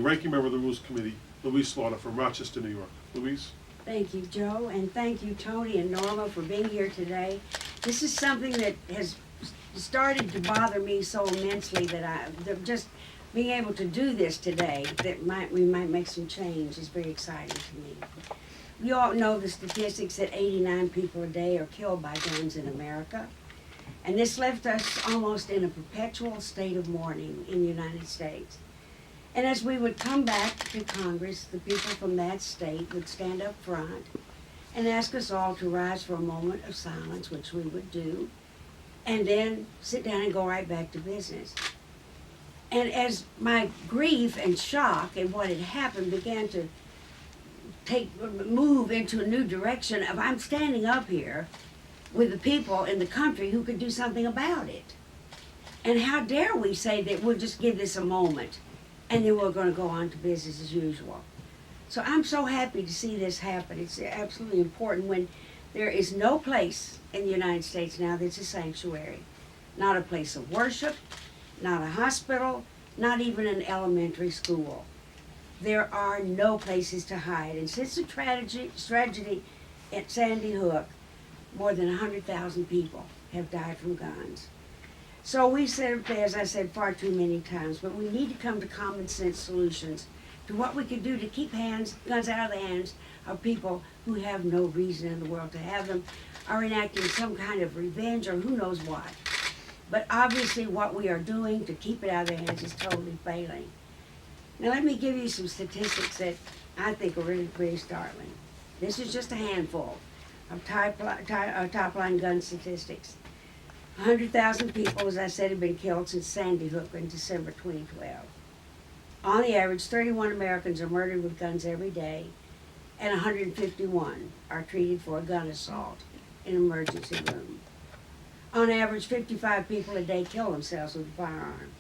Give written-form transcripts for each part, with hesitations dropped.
the Ranking Member of the Rules Committee, Louise Slaughter from Rochester, New York. Louise? Thank you, Joe, and thank you, Tony and Norma, for being here today. This is something that has started to bother me so immensely that just being able to do this today, we might make some change, is very exciting to me. We all know the statistics that 89 people a day are killed by guns in America, and this left us almost in a perpetual state of mourning in the United States. And as we would come back to Congress, the people from that state would stand up front and ask us all to rise for a moment of silence, which we would do, and then sit down and go right back to business. And as my grief and shock at what had happened began to move into a new direction of I'm standing up here with the people in the country who could do something about it. And how dare we say that we'll just give this a moment and then we're going to go on to business as usual. So I'm so happy to see this happen. It's absolutely important when there is no place in the United States now that's a sanctuary. Not a place of worship, not a hospital, not even an elementary school. There are no places to hide. And since the tragedy at Sandy Hook, more than 100,000 people have died from guns. So we said, as I said far too many times, but we need to come to common sense solutions to what we could do to keep guns out of the hands of people who have no reason in the world to have them, are enacting some kind of revenge or who knows what. But obviously what we are doing to keep it out of their hands is totally failing. Now let me give you some statistics that I think are really pretty startling. This is just a handful of top-line gun statistics. 100,000 people, as I said, have been killed since Sandy Hook in December 2012. On the average, 31 Americans are murdered with guns every day, and 151 are treated for a gun assault in an emergency room. On average, 55 people a day kill themselves with a firearm,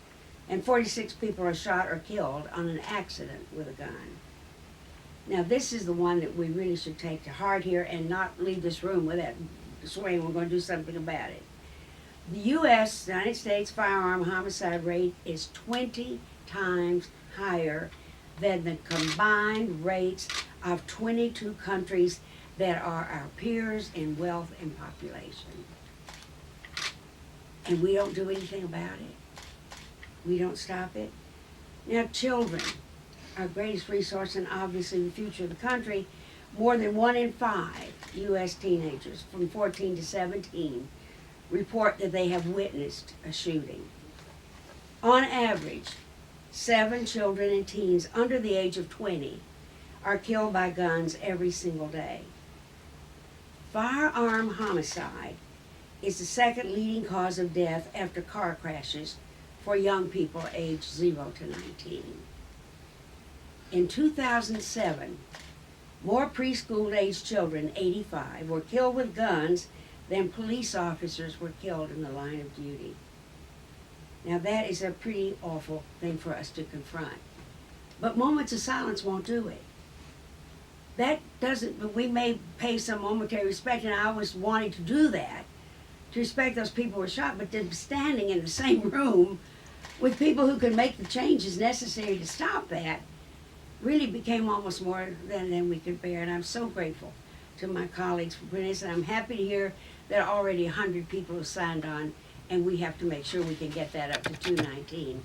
and 46 people are shot or killed on an accident with a gun. Now, this is the one that we really should take to heart here and not leave this room without swearing we're going to do something about it. The United States firearm homicide rate is 20 times higher than the combined rates of 22 countries that are our peers in wealth and population. And we don't do anything about it. We don't stop it. Now, children, our greatest resource and obviously the future of the country, more than 1 in 5 U.S. teenagers from 14 to 17 report that they have witnessed a shooting. On average, 7 children and teens under the age of 20 are killed by guns every single day. Firearm homicide is the second leading cause of death after car crashes for young people aged 0 to 19. In 2007, more preschool-aged children, 85, were killed with guns than police officers were killed in the line of duty. Now that is a pretty awful thing for us to confront. But moments of silence won't do it. That doesn't, we may pay some momentary respect, and I was wanting to do that, to respect those people who were shot, but to be standing in the same room with people who could make the changes necessary to stop that really became almost more than we could bear. And I'm so grateful to my colleagues for putting this, and I'm happy to hear that already 100 people have signed on, and we have to make sure we can get that up to 219.